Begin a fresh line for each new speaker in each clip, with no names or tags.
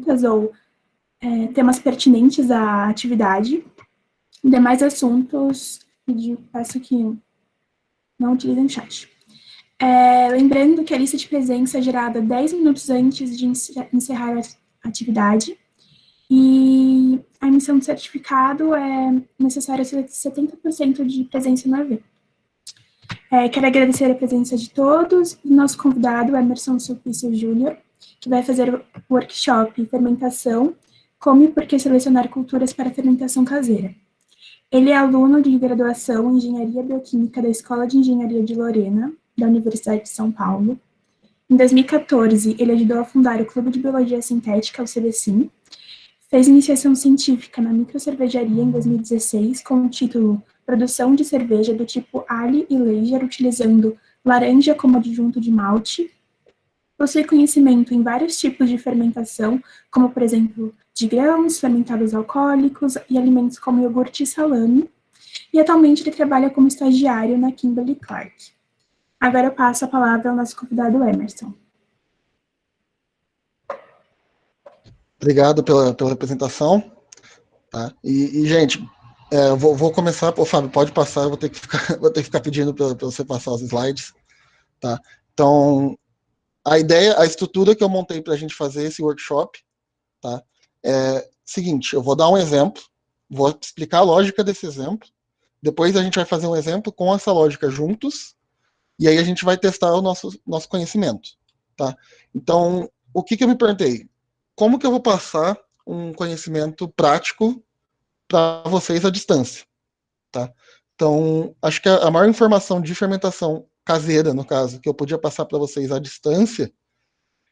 perguntas ou temas pertinentes à atividade. Demais assuntos, peço que não utilizem chat. Lembrando que a lista de presença é gerada 10 minutos antes de encerrar a atividade. E a emissão do certificado é necessário 70% de presença no evento. Quero agradecer a presença de todos e nosso convidado, Emerson Sulpício Júnior, que vai fazer o workshop Fermentação, como e por que selecionar culturas para fermentação caseira. Ele é aluno de graduação em Engenharia Bioquímica da Escola de Engenharia de Lorena, da Universidade de São Paulo. Em 2014, ele ajudou a fundar o Clube de Biologia Sintética, o CBSIM. Fez iniciação científica na microcervejaria em 2016, com o título Produção de cerveja do tipo Ali e Lager, utilizando laranja como adjunto de malte. Possui conhecimento em vários tipos de fermentação, como, por exemplo, de grãos, fermentados alcoólicos e alimentos como iogurte e salame. E atualmente ele trabalha como estagiário na Kimberly-Clark. Agora eu passo a palavra ao nosso convidado Emerson.
Obrigado pela apresentação. Tá? Gente, vou começar. Fábio, pode passar, eu vou ter que ficar pedindo para você passar os slides. Tá? Então, a estrutura que eu montei para a gente fazer esse workshop, tá? É seguinte, eu vou dar um exemplo, vou explicar a lógica desse exemplo, depois a gente vai fazer um exemplo com essa lógica juntos, e aí a gente vai testar o nosso conhecimento. Tá? Então, o que eu me perguntei? Como que eu vou passar um conhecimento prático para vocês à distância? Tá? Então, acho que a maior informação de fermentação caseira, no caso, que eu podia passar para vocês à distância,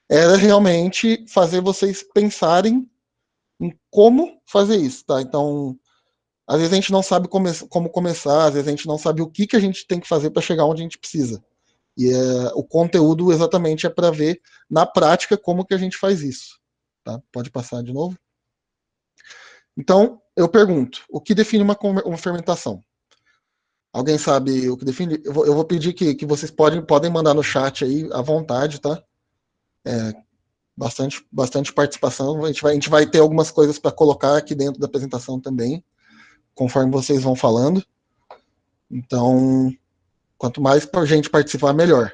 era realmente fazer vocês pensarem em como fazer isso. Tá? Então, às vezes a gente não sabe como começar, às vezes a gente não sabe o que a gente tem que fazer para chegar onde a gente precisa. E o conteúdo exatamente é para ver na prática como que a gente faz isso. Tá? Pode passar de novo? Então, eu pergunto, o que define uma fermentação? Alguém sabe o que define? Eu vou pedir que vocês podem mandar no chat aí à vontade, tá? Bastante participação. A gente vai ter algumas coisas para colocar aqui dentro da apresentação também, conforme vocês vão falando. Então, quanto mais a gente participar, melhor.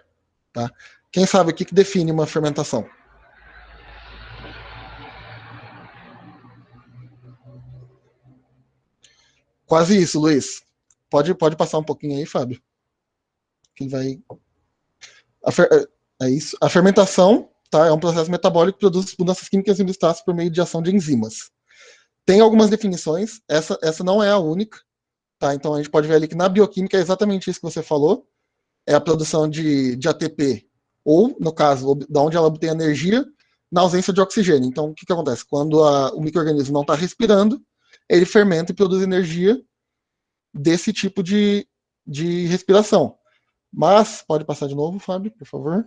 Tá? Quem sabe o que define uma fermentação? Quase isso, Luiz. Pode passar um pouquinho aí, Fábio. Que vai. É isso. A fermentação, tá, é um processo metabólico que produz mudanças químicas em substâncias por meio de ação de enzimas. Tem algumas definições, essa não é a única. Tá? Então a gente pode ver ali que na bioquímica é exatamente isso que você falou. É a produção de ATP, ou, no caso, da onde ela obtém energia, na ausência de oxigênio. Então, o que acontece? Quando o micro-organismo não está respirando, ele fermenta e produz energia desse tipo de respiração. Mas, pode passar de novo, Fábio, por favor.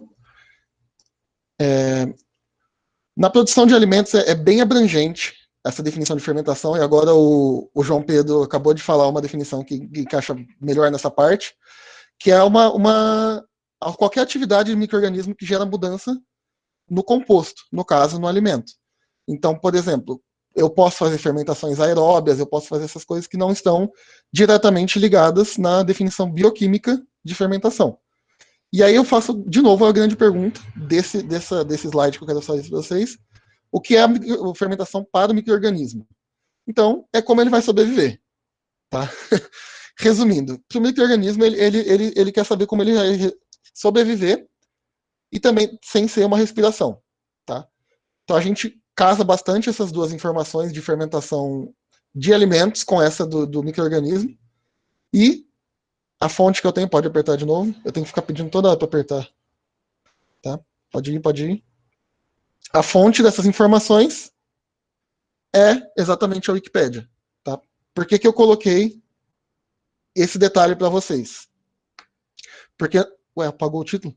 Na produção de alimentos é bem abrangente essa definição de fermentação, e agora o João Pedro acabou de falar uma definição que encaixa melhor nessa parte, que é qualquer atividade de micro-organismo que gera mudança no composto, no caso, no alimento. Então, por exemplo, eu posso fazer fermentações aeróbias, eu posso fazer essas coisas que não estão diretamente ligadas na definição bioquímica de fermentação. E aí eu faço, de novo, a grande pergunta desse slide que eu quero fazer para vocês. O que é a fermentação para o micro-organismo? Então, é como ele vai sobreviver. Tá? Resumindo, para o micro-organismo, ele quer saber como ele vai sobreviver e também sem ser uma respiração. Tá? Então, a gente casa bastante essas duas informações de fermentação de alimentos com essa do micro-organismo. E a fonte que eu tenho, pode apertar de novo. Eu tenho que ficar pedindo toda hora para apertar. Tá? Pode ir. A fonte dessas informações é exatamente a Wikipédia. Tá? Por que eu coloquei esse detalhe para vocês? Porque... Ué, apagou o título?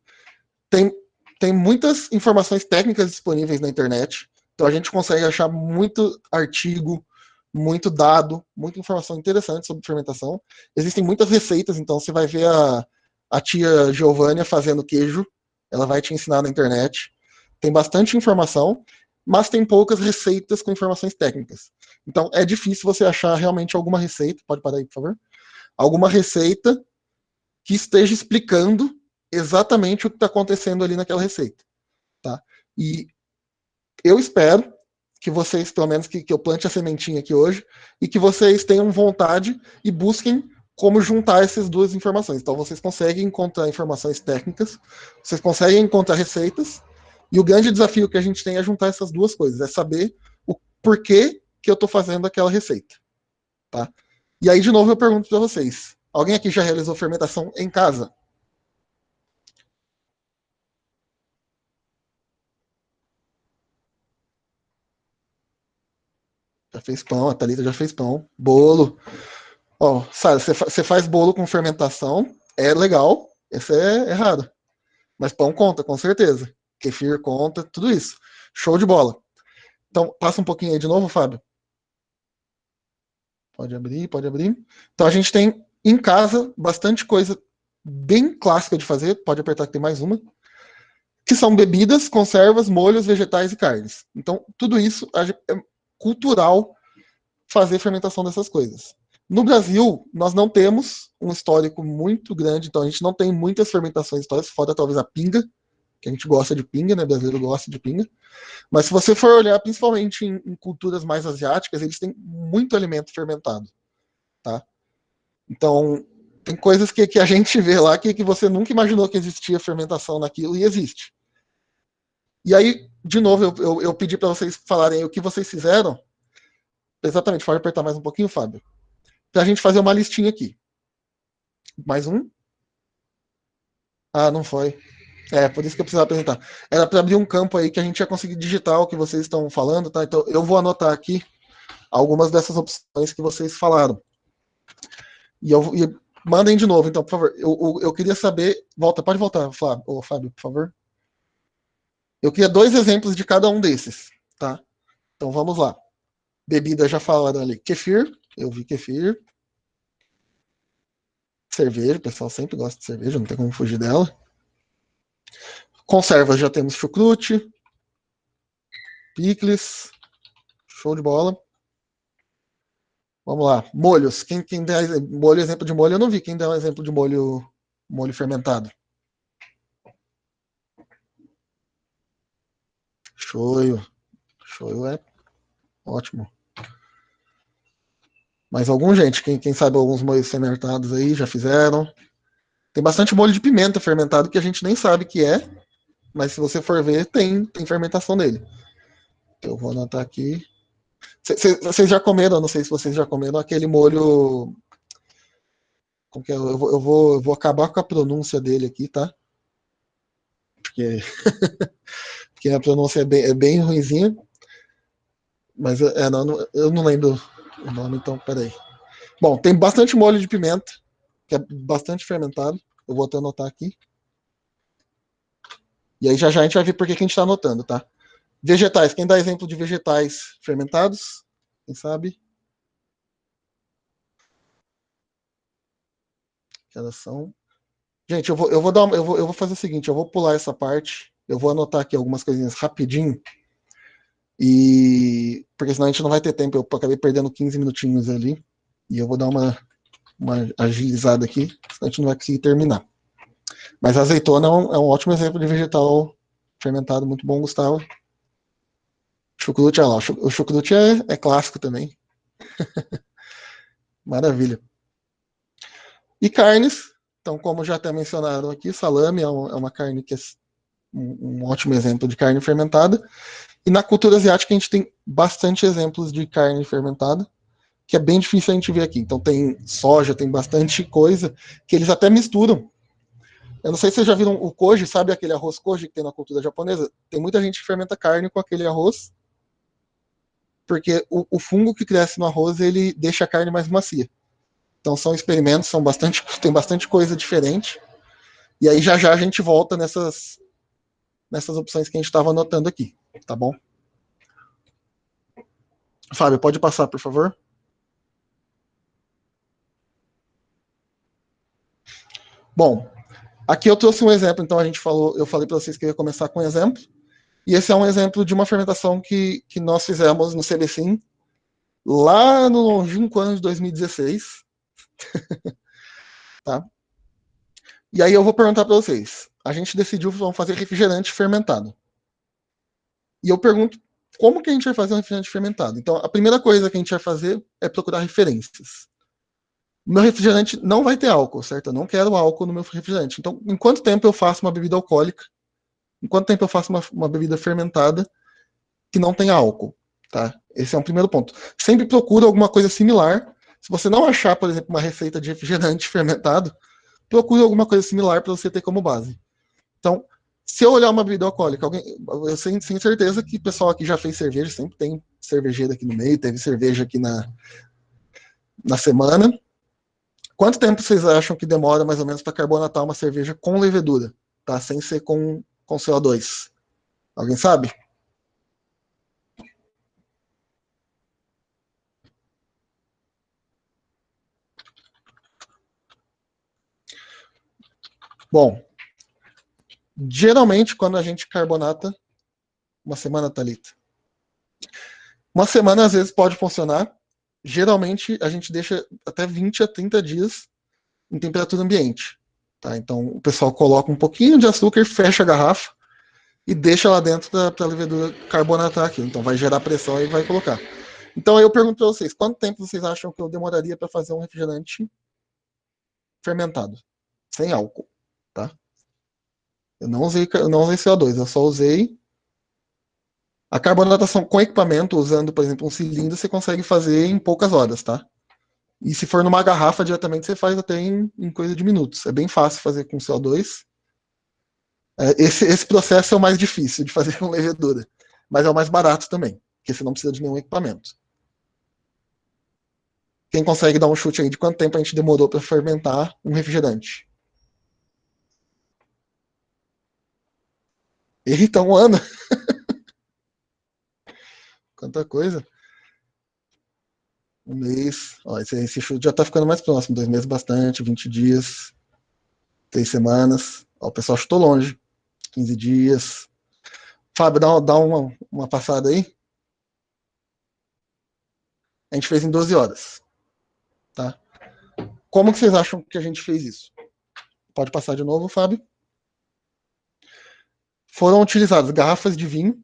Tem muitas informações técnicas disponíveis na internet. Então a gente consegue achar muito artigo, muito dado, muita informação interessante sobre fermentação. Existem muitas receitas, então você vai ver a tia Giovânia fazendo queijo, ela vai te ensinar na internet. Tem bastante informação. mas tem poucas receitas com informações técnicas. Então, é difícil você achar realmente alguma receita, pode parar aí, por favor, alguma receita que esteja explicando exatamente o que está acontecendo ali naquela receita. Tá? E eu espero que vocês, pelo menos que eu plante a sementinha aqui hoje, e que vocês tenham vontade e busquem como juntar essas duas informações. Então, vocês conseguem encontrar informações técnicas, vocês conseguem encontrar receitas, e o grande desafio que a gente tem é juntar essas duas coisas, é saber o porquê que eu estou fazendo aquela receita. Tá? E aí, de novo, eu pergunto para vocês, alguém aqui já realizou fermentação em casa? Já fez pão, a Thalita já fez pão, bolo. Ó, sabe, você faz bolo com fermentação, é legal, esse é errado. Mas pão conta, com certeza. Kefir conta, tudo isso. Show de bola. Então, passa um pouquinho aí de novo, Fábio. Pode abrir, pode abrir. Então, a gente tem em casa bastante coisa bem clássica de fazer. Pode apertar que tem mais uma. Que são bebidas, conservas, molhos, vegetais e carnes. Então, tudo isso é cultural fazer fermentação dessas coisas. No Brasil, nós não temos um histórico muito grande, então a gente não tem muitas fermentações históricas, fora talvez a pinga, que a gente gosta de pinga, né? O brasileiro gosta de pinga. Mas se você for olhar, principalmente em culturas mais asiáticas, eles têm muito alimento fermentado, tá? Então, tem coisas que a gente vê lá que você nunca imaginou que existia fermentação naquilo e existe. E aí, de novo, eu pedi para vocês falarem o que vocês fizeram. Exatamente, pode apertar mais um pouquinho, Fábio. Para a gente fazer uma listinha aqui. Mais um? Ah, não foi. É, por isso que eu precisava apresentar. Era para abrir um campo aí que a gente ia conseguir digitar o que vocês estão falando, tá? Então eu vou anotar aqui algumas dessas opções que vocês falaram. E mandem de novo, então, por favor. Eu queria saber. Volta, pode voltar, Flávio, ou Fábio, por favor. Eu queria 2 exemplos de cada um desses, tá? Então vamos lá. Bebida já falaram ali. Kefir, eu vi kefir. Cerveja, o pessoal sempre gosta de cerveja, não tem como fugir dela. Conservas já temos chucrute, picles, show de bola. Vamos lá. Molhos. Quem dá molho, exemplo de molho, eu não vi. Quem dá um exemplo de molho fermentado? Shoyu. Shoyu é ótimo. Mais algum, gente? Quem sabe alguns molhos fermentados aí já fizeram? Tem bastante molho de pimenta fermentado que a gente nem sabe que é, mas se você for ver, tem fermentação nele. Então, eu vou anotar aqui. Vocês já comeram, não sei se vocês já comeram aquele molho. Como que é? Eu vou acabar com a pronúncia dele aqui, tá? Porque, porque a pronúncia é bem ruimzinha. Mas não, eu não lembro o nome, então peraí. Bom, tem bastante molho de pimenta, que é bastante fermentado. Eu vou até anotar aqui. E aí já já a gente vai ver por que a gente está anotando, tá? Vegetais. Quem dá exemplo de vegetais fermentados? Quem sabe? Que elas são. Gente, eu vou fazer o seguinte, eu vou pular essa parte, eu vou anotar aqui algumas coisinhas rapidinho, e porque senão a gente não vai ter tempo, eu acabei perdendo 15 minutinhos ali, e eu vou dar uma agilizada aqui, senão a gente não vai conseguir terminar. Mas a azeitona é um ótimo exemplo de vegetal fermentado, muito bom, Gustavo. Chucrute, olha lá, o chucrute é clássico também. Maravilha. E carnes, então, como já até mencionaram aqui, salame é uma carne que é um ótimo exemplo de carne fermentada. E na cultura asiática a gente tem bastante exemplos de carne fermentada, que é bem difícil a gente ver aqui. Então tem soja, tem bastante coisa que eles até misturam. Eu não sei se vocês já viram o koji, sabe aquele arroz koji que tem na cultura japonesa? Tem muita gente que fermenta carne com aquele arroz, porque o fungo que cresce no arroz, ele deixa a carne mais macia. Então são experimentos, tem bastante coisa diferente. E aí já já a gente volta nessas opções que a gente estava anotando aqui, tá bom? Fábio, pode passar, por favor? Bom, aqui eu trouxe um exemplo, então eu falei para vocês que eu ia começar com um exemplo. E esse é um exemplo de uma fermentação que nós fizemos no CBSIM lá no longínquo ano de 2016. Tá? E aí eu vou perguntar para vocês. A gente decidiu vamos fazer refrigerante fermentado. E eu pergunto, como que a gente vai fazer um refrigerante fermentado? Então, a primeira coisa que a gente vai fazer é procurar referências. O meu refrigerante não vai ter álcool, certo? Eu não quero álcool no meu refrigerante. Então, em quanto tempo eu faço uma bebida alcoólica? Em quanto tempo eu faço uma bebida fermentada que não tenha álcool? Tá? Esse é um primeiro ponto. Sempre procura alguma coisa similar. Se você não achar, por exemplo, uma receita de refrigerante fermentado, procure alguma coisa similar para você ter como base. Então, se eu olhar uma bebida alcoólica, eu tenho certeza que o pessoal aqui já fez cerveja, sempre tem cervejeira aqui no meio, teve cerveja aqui na semana. Quanto tempo vocês acham que demora mais ou menos para carbonatar uma cerveja com levedura, tá? Sem ser com CO2? Alguém sabe? Bom, geralmente quando a gente carbonata, uma semana, Thalita. Uma semana às vezes pode funcionar. Geralmente a gente deixa até 20 a 30 dias em temperatura ambiente. Tá? Então o pessoal coloca um pouquinho de açúcar, fecha a garrafa e deixa lá dentro para a levedura carbonatar aqui. Então vai gerar pressão e vai colocar. Então aí eu pergunto para vocês, quanto tempo vocês acham que eu demoraria para fazer um refrigerante fermentado, sem álcool? Tá? Eu não usei CO2, eu só usei a carbonatação com equipamento, usando, por exemplo, um cilindro, você consegue fazer em poucas horas, tá? E se for numa garrafa diretamente, você faz até em coisa de minutos. É bem fácil fazer com CO2. Esse processo é o mais difícil de fazer com levedura, mas é o mais barato também, porque você não precisa de nenhum equipamento. Quem consegue dar um chute aí de quanto tempo a gente demorou para fermentar um refrigerante? Eita, um ano! Quanta coisa! Um mês. Ó, esse chute já está ficando mais próximo. 2 meses bastante, 20 dias, 3 semanas. Ó, o pessoal chutou longe. 15 dias. Fábio, dá uma passada aí. A gente fez em 12 horas. Tá? Como que vocês acham que a gente fez isso? Pode passar de novo, Fábio. Foram utilizadas garrafas de vinho.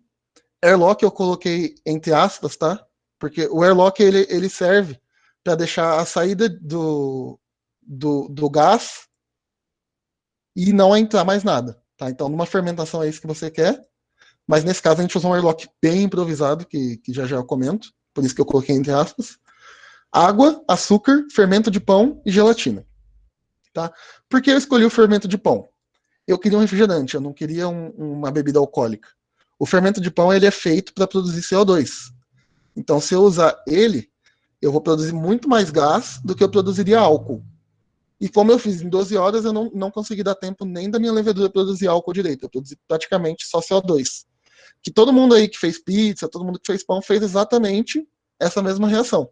Airlock eu coloquei entre aspas, tá? Porque o airlock ele serve para deixar a saída do gás e não entrar mais nada. Tá? Então, numa fermentação é isso que você quer. Mas nesse caso a gente usou um airlock bem improvisado, que já eu comento. Por isso que eu coloquei entre aspas. Água, açúcar, fermento de pão e gelatina. Tá? Por que eu escolhi o fermento de pão? Eu queria um refrigerante, eu não queria uma bebida alcoólica. O fermento de pão ele é feito para produzir CO2. Então, se eu usar ele, eu vou produzir muito mais gás do que eu produziria álcool. E como eu fiz em 12 horas, eu não consegui dar tempo nem da minha levedura produzir álcool direito. Eu produzi praticamente só CO2. Que todo mundo aí que fez pizza, todo mundo que fez pão, fez exatamente essa mesma reação.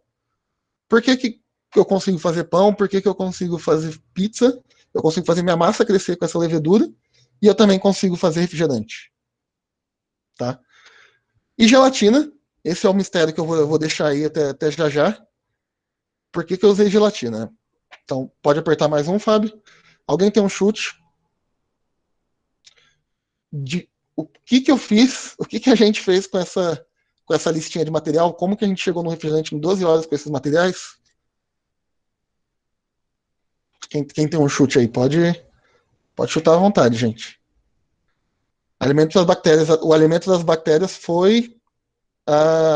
Por que eu consigo fazer pão? Por que eu consigo fazer pizza? Eu consigo fazer minha massa crescer com essa levedura e eu também consigo fazer refrigerante. Tá? E gelatina, esse é o mistério que eu vou deixar aí até já já. Por que eu usei gelatina? Então, pode apertar mais um, Fábio. Alguém tem um chute de o que eu fiz, o que a gente fez com essa listinha de material? Como que a gente chegou no refrigerante em 12 horas com esses materiais? Quem tem um chute aí, pode chutar à vontade, gente. Alimento das bactérias, o alimento das bactérias foi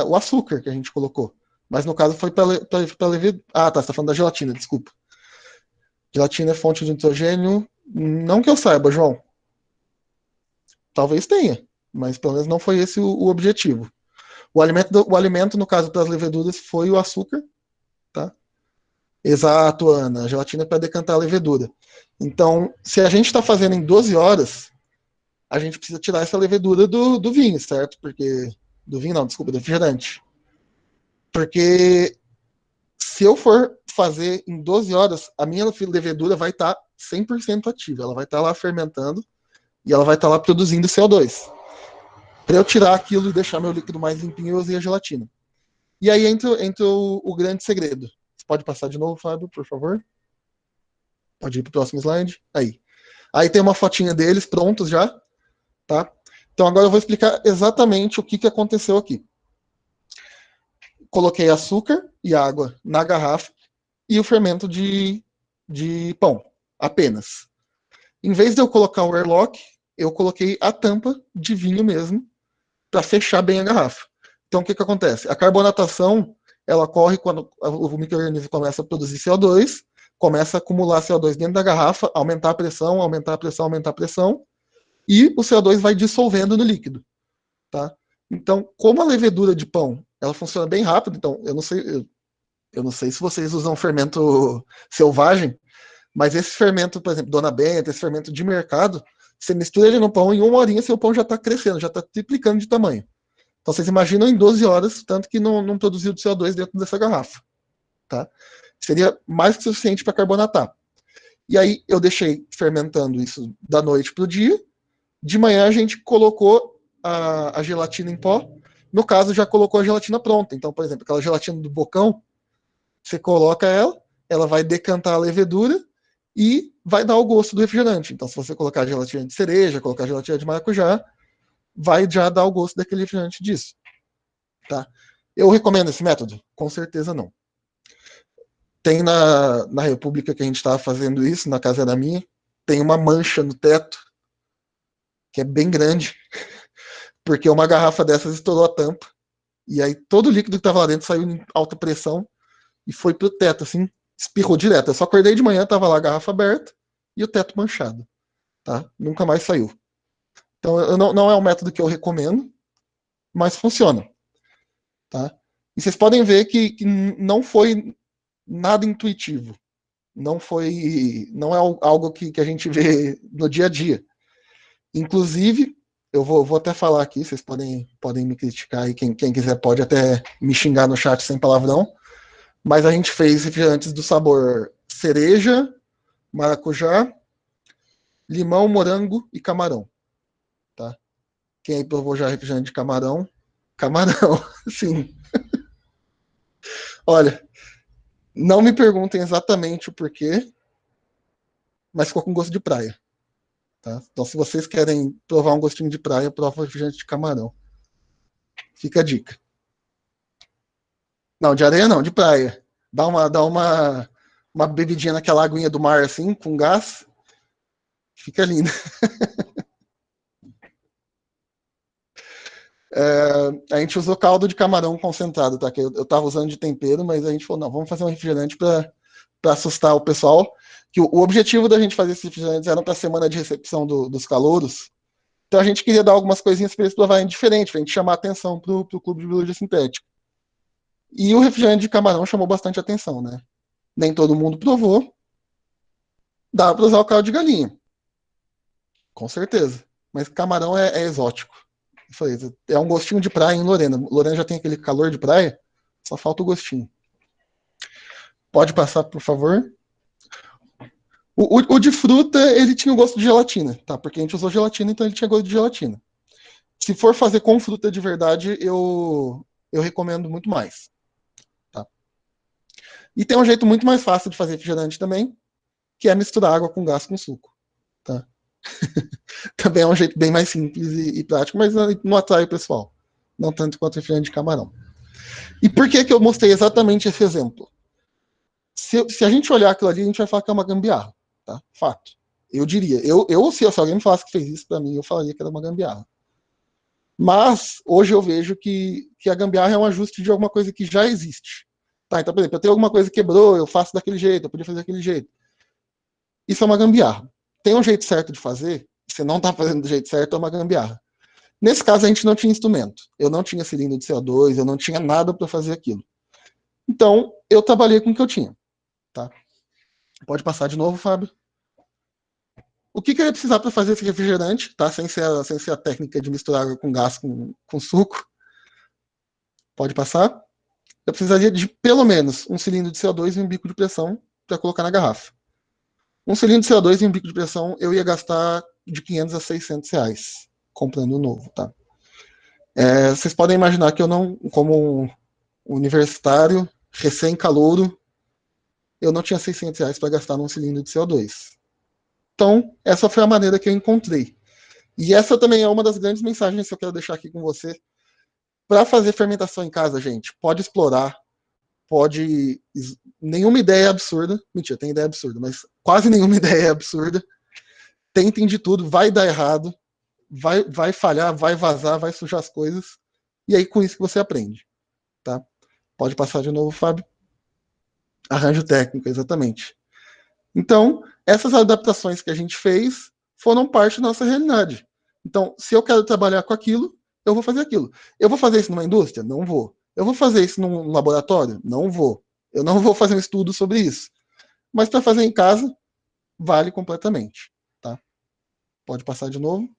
o açúcar que a gente colocou. Mas no caso foi para levedura. Ah, tá, você está falando da gelatina, desculpa. Gelatina é fonte de nitrogênio. Não que eu saiba, João. Talvez tenha, mas pelo menos não foi esse o objetivo. O alimento, no caso das leveduras, foi o açúcar. Tá? Exato, Ana. A gelatina é para decantar a levedura. Então, se a gente está fazendo em 12 horas, a gente precisa tirar essa levedura do vinho, certo? Porque. Do vinho, não, desculpa, do refrigerante. Porque se eu for fazer em 12 horas, a minha levedura vai estar 100% ativa. Ela vai estar lá fermentando e ela vai estar lá produzindo CO2. Para eu tirar aquilo e deixar meu líquido mais limpinho, eu usei a gelatina. E aí entra o grande segredo. Você pode passar de novo, Fábio, por favor? Pode ir para o próximo slide. Aí tem uma fotinha deles prontos já, tá? Então agora eu vou explicar exatamente o que aconteceu aqui. Coloquei açúcar e água na garrafa e o fermento de pão, apenas. Em vez de eu colocar o airlock, eu coloquei a tampa de vinho mesmo, para fechar bem a garrafa. Então, o que acontece? A carbonatação, ela ocorre quando o micro-organismo começa a produzir CO2, começa a acumular CO2 dentro da garrafa, aumentar a pressão, aumentar a pressão, aumentar a pressão, e o CO2 vai dissolvendo no líquido. Tá? Então, como a levedura de pão, ela funciona bem rápido, então, eu não sei se vocês usam fermento selvagem, mas esse fermento, por exemplo, Dona Benta, esse fermento de mercado, você mistura ele no pão, em 1 horinha seu pão já está crescendo, já está triplicando de tamanho. Então vocês imaginam em 12 horas, tanto que não produziu CO2 dentro dessa garrafa. Tá? Seria mais que suficiente para carbonatar. E aí eu deixei fermentando isso da noite para o dia. De manhã a gente colocou a gelatina em pó. No caso, já colocou a gelatina pronta. Então, por exemplo, aquela gelatina do bocão, você coloca ela vai decantar a levedura e vai dar o gosto do refrigerante. Então, se você colocar a gelatina de cereja, colocar a gelatina de maracujá, vai já dar o gosto daquele refrigerante disso. Tá? Eu recomendo esse método? Com certeza não. Tem na República que a gente estava fazendo isso, na casa da minha, tem uma mancha no teto, que é bem grande, porque uma garrafa dessas estourou a tampa, e aí todo o líquido que estava lá dentro saiu em alta pressão e foi pro teto, assim, espirrou direto. Eu só acordei de manhã, tava lá a garrafa aberta e o teto manchado. Tá? Nunca mais saiu. Então, não é um método que eu recomendo, mas funciona. Tá? E vocês podem ver que não foi nada intuitivo. Não é algo que a gente vê no dia a dia. Inclusive, eu vou até falar aqui, vocês podem me criticar e quem quiser pode até me xingar no chat sem palavrão, mas a gente fez refrigerantes do sabor cereja, maracujá, limão, morango e camarão. Tá? Quem aí provou já refrigerante de camarão? Camarão, sim. Olha, não me perguntem exatamente o porquê, mas ficou com gosto de praia. Tá? Então, se vocês querem provar um gostinho de praia, prova refrigerante de camarão. Fica a dica. Não, de areia não, de praia. Dá uma bebidinha naquela aguinha do mar, assim, com gás. Fica lindo. A gente usou caldo de camarão concentrado, tá? Que eu tava usando de tempero, mas a gente falou, não, vamos fazer um refrigerante para assustar o pessoal. Que o objetivo da gente fazer esses refrigerantes era para a semana de recepção dos calouros. Então a gente queria dar algumas coisinhas para eles provarem diferente, para a gente chamar a atenção para o Clube de Biologia Sintética. E o refrigerante de camarão chamou bastante atenção, né? Nem todo mundo provou. Dá para usar o caldo de galinha. Com certeza. Mas camarão é exótico. É um gostinho de praia em Lorena. Lorena já tem aquele calor de praia, só falta o gostinho. Pode passar, por favor. O de fruta, ele tinha o gosto de gelatina, tá? Porque a gente usou gelatina, então ele tinha gosto de gelatina. Se for fazer com fruta de verdade, eu recomendo muito mais. Tá? E tem um jeito muito mais fácil de fazer refrigerante também, que é misturar água com gás com suco. Tá? Também é um jeito bem mais simples e prático, mas não atrai o pessoal. Não tanto quanto refrigerante de camarão. E por que eu mostrei exatamente esse exemplo? Se a gente olhar aquilo ali, a gente vai falar que é uma gambiarra. Tá? Fato. Eu diria. Se alguém me falasse que fez isso para mim, eu falaria que era uma gambiarra. Mas, hoje eu vejo que a gambiarra é um ajuste de alguma coisa que já existe. Tá? Então, por exemplo, eu tenho alguma coisa que quebrou, eu faço daquele jeito, eu podia fazer daquele jeito. Isso é uma gambiarra. Tem um jeito certo de fazer, você não está fazendo do jeito certo, é uma gambiarra. Nesse caso, a gente não tinha instrumento. Eu não tinha cilindro de CO2, eu não tinha nada para fazer aquilo. Então, eu trabalhei com o que eu tinha. Tá? Pode passar de novo, Fábio. O que eu ia precisar para fazer esse refrigerante, tá? Sem ser a técnica de misturar água com gás com suco? Pode passar. Eu precisaria de pelo menos um cilindro de CO2 e um bico de pressão para colocar na garrafa. Um cilindro de CO2 e um bico de pressão eu ia gastar de 500 a 600 reais comprando um novo, tá? Vocês podem imaginar que eu não, como um universitário, recém-calouro, eu não tinha R$ 600 para gastar num cilindro de CO2. Então, essa foi a maneira que eu encontrei. E essa também é uma das grandes mensagens que eu quero deixar aqui com você. Para fazer fermentação em casa, gente, pode explorar, pode. Nenhuma ideia é absurda. Mentira, tem ideia absurda, mas quase nenhuma ideia é absurda. Tentem de tudo, vai dar errado, vai falhar, vai vazar, vai sujar as coisas. E aí, com isso que você aprende. Tá? Pode passar de novo, Fábio. Arranjo técnico, exatamente. Então, essas adaptações que a gente fez foram parte da nossa realidade. Então, se eu quero trabalhar com aquilo, eu vou fazer aquilo. Eu vou fazer isso numa indústria? Não vou. Eu vou fazer isso num laboratório? Não vou. Eu não vou fazer um estudo sobre isso. Mas para fazer em casa, vale completamente. Tá? Pode passar de novo.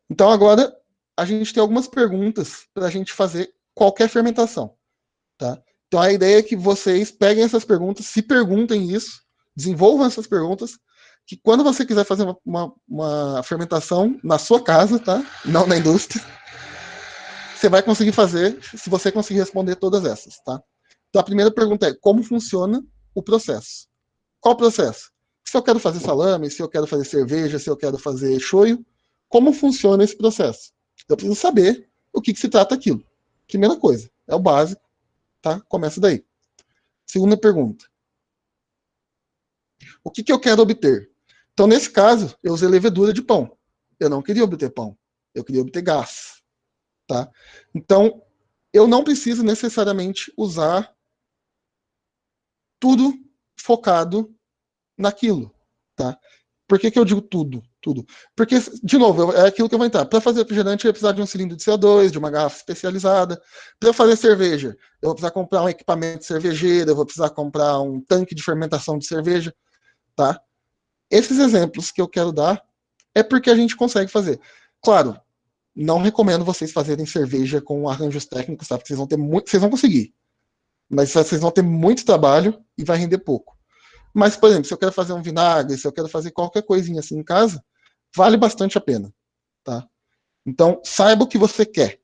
Então, agora, a gente tem algumas perguntas para a gente fazer qualquer fermentação. Tá? Então, a ideia é que vocês peguem essas perguntas, se perguntem isso, desenvolvam essas perguntas, que quando você quiser fazer uma fermentação na sua casa, tá? Não na indústria, você vai conseguir fazer se você conseguir responder todas essas. Tá? Então, a primeira pergunta é: como funciona o processo? Qual o processo? Se eu quero fazer salame, se eu quero fazer cerveja, se eu quero fazer shoyu, como funciona esse processo? Eu preciso saber o que se trata aquilo. Primeira coisa, é o básico, tá? Começa daí. Segunda pergunta: o que eu quero obter? Então, nesse caso, eu usei levedura de pão. Eu não queria obter pão, eu queria obter gás. Tá? Então, eu não preciso necessariamente usar tudo focado naquilo. Tá? Por que eu digo tudo? Tudo. Porque, de novo, é aquilo que eu vou entrar. Para fazer refrigerante, eu ia precisar de um cilindro de CO2, de uma garrafa especializada. Para fazer cerveja, eu vou precisar comprar um equipamento de cervejeira, eu vou precisar comprar um tanque de fermentação de cerveja. Tá? Esses exemplos que eu quero dar é porque a gente consegue fazer. Claro, não recomendo vocês fazerem cerveja com arranjos técnicos, tá? Porque vocês vão ter muito, vocês vão conseguir, mas vocês vão ter muito trabalho e vai render pouco. Mas, por exemplo, se eu quero fazer um vinagre, se eu quero fazer qualquer coisinha assim em casa, vale bastante a pena, tá? Então, saiba o que você quer.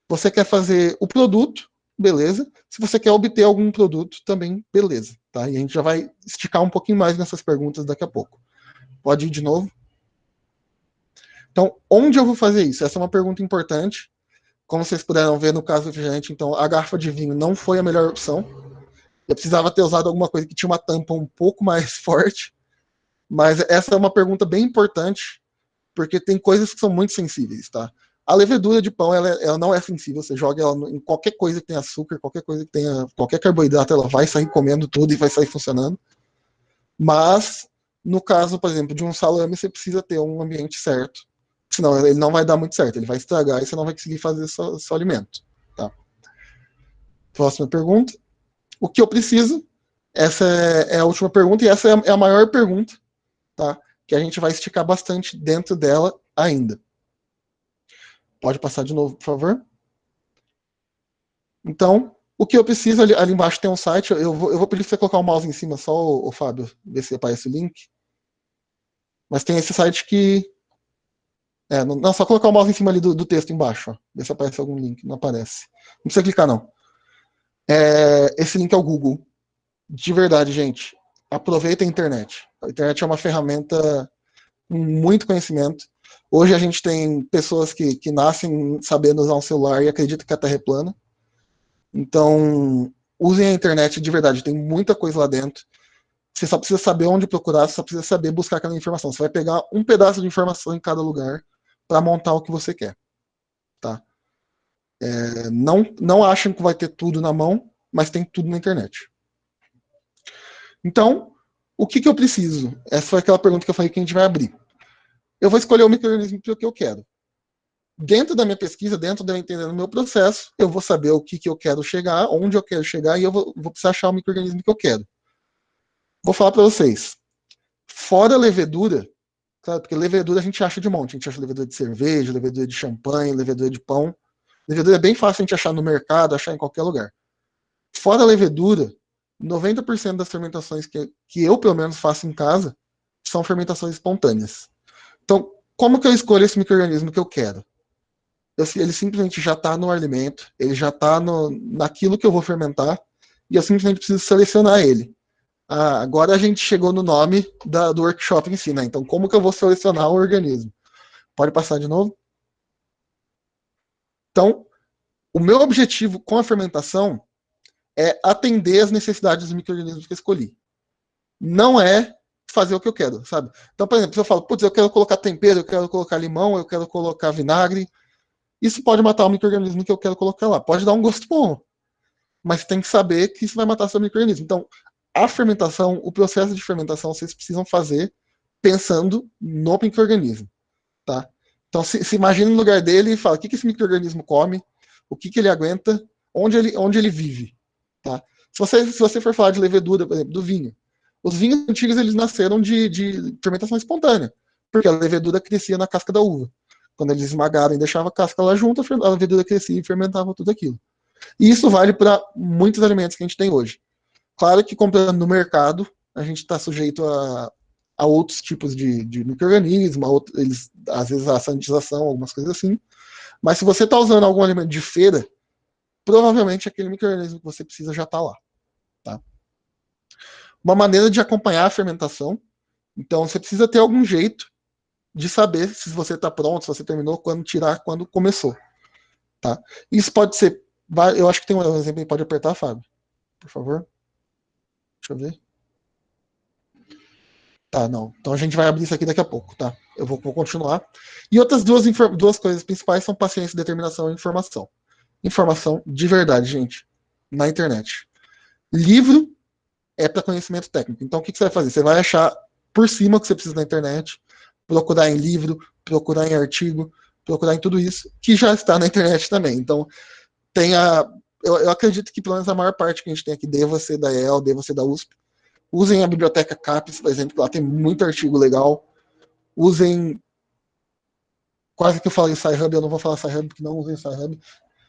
Você quer fazer o produto, beleza. Se você quer obter algum produto, também, beleza, tá? E a gente já vai esticar um pouquinho mais nessas perguntas daqui a pouco. Pode ir de novo? Então, onde eu vou fazer isso? Essa é uma pergunta importante. Como vocês puderam ver no caso do refrigerante, então a garrafa de vinho não foi a melhor opção. Eu precisava ter usado alguma coisa que tinha uma tampa um pouco mais forte. Mas essa é uma pergunta bem importante, porque tem coisas que são muito sensíveis, tá? A levedura de pão, ela não é sensível. Você joga ela em qualquer coisa que tenha açúcar, qualquer coisa que tenha qualquer carboidrato, ela vai sair comendo tudo e vai sair funcionando. Mas, no caso, por exemplo, de um salame, você precisa ter um ambiente certo. Senão ele não vai dar muito certo. Ele vai estragar e você não vai conseguir fazer seu alimento. Tá? Próxima pergunta. O que eu preciso? Essa é a última pergunta e essa é a maior pergunta, tá? Que a gente vai esticar bastante dentro dela ainda. Pode passar de novo, por favor? Então, o que eu preciso, ali embaixo tem um site, eu vou pedir para você colocar o mouse em cima só, o Fábio, ver se aparece o link. Mas tem esse site que... não, só colocar o mouse em cima ali do texto embaixo, ó, ver se aparece algum link, não aparece. Não precisa clicar, não. Esse link é o Google. De verdade, gente, aproveita a internet. A internet é uma ferramenta com muito conhecimento. Hoje a gente tem pessoas que nascem sabendo usar um celular e acreditam que a Terra é plana. Então, usem a internet de verdade, tem muita coisa lá dentro. Você só precisa saber onde procurar, você só precisa saber buscar aquela informação. Você vai pegar um pedaço de informação em cada lugar para montar o que você quer. Tá? Não achem que vai ter tudo na mão, mas tem tudo na internet. Então, o que eu preciso? Essa foi aquela pergunta que eu falei que a gente vai abrir. Eu vou escolher o micro-organismo que eu quero. Dentro da minha pesquisa, dentro de eu entender o meu processo, eu vou saber o que eu quero chegar, onde eu quero chegar, e eu vou precisar achar o micro-organismo que eu quero. Vou falar para vocês. Fora a levedura, claro, porque levedura a gente acha de monte. A gente acha levedura de cerveja, levedura de champanhe, levedura de pão. Levedura é bem fácil a gente achar no mercado, achar em qualquer lugar. Fora a levedura, 90% das fermentações que eu, pelo menos, faço em casa são fermentações espontâneas. Então, como que eu escolho esse micro-organismo que eu quero? ele simplesmente já está no alimento, ele já está naquilo que eu vou fermentar, e eu simplesmente preciso selecionar ele. Agora a gente chegou no nome do workshop em si, né? Então, como que eu vou selecionar o organismo? Pode passar de novo? Então, o meu objetivo com a fermentação é atender as necessidades dos micro-organismos que eu escolhi. Não é fazer o que eu quero, sabe? Então, por exemplo, se eu falo, putz, eu quero colocar tempero, eu quero colocar limão, eu quero colocar vinagre, isso pode matar o micro-organismo que eu quero colocar lá. Pode dar um gosto bom, mas tem que saber que isso vai matar seu micro-organismo. Então, a fermentação, o processo de fermentação, vocês precisam fazer pensando no micro-organismo, tá? Então, se imagina no lugar dele e fala o que esse micro-organismo come, o que ele aguenta, onde ele vive, tá? Se você for falar de levedura, por exemplo, do vinho, os vinhos antigos eles nasceram de fermentação espontânea, porque a levedura crescia na casca da uva. Quando eles esmagaram e deixavam a casca lá junto, a levedura crescia e fermentava tudo aquilo. E isso vale para muitos alimentos que a gente tem hoje. Claro que comprando no mercado, a gente está sujeito a outros tipos de micro-organismo, às vezes a sanitização, algumas coisas assim. Mas se você está usando algum alimento de feira, provavelmente aquele micro-organismo que você precisa já está lá. Tá? Uma maneira de acompanhar a fermentação, então você precisa ter algum jeito de saber se você está pronto, se você terminou, quando tirar, quando começou. Tá? Isso pode ser, eu acho que tem um exemplo aí, pode apertar, Fábio, por favor. Deixa eu ver. Tá, não. Então a gente vai abrir isso aqui daqui a pouco, tá? Eu vou continuar. E outras duas coisas principais são paciência, determinação e informação. Informação de verdade, gente, na internet. Livro é para conhecimento técnico. Então o que você vai fazer? Você vai achar por cima o que você precisa na internet, procurar em livro, procurar em artigo, procurar em tudo isso, que já está na internet também. Então, eu acredito que pelo menos a maior parte que a gente tem aqui deva ser da EL, deva ser da USP. Usem a biblioteca CAPES, por exemplo, lá tem muito artigo legal. Usem. Quase que eu falei SciHub, eu não vou falar SciHub porque não usem SciHub,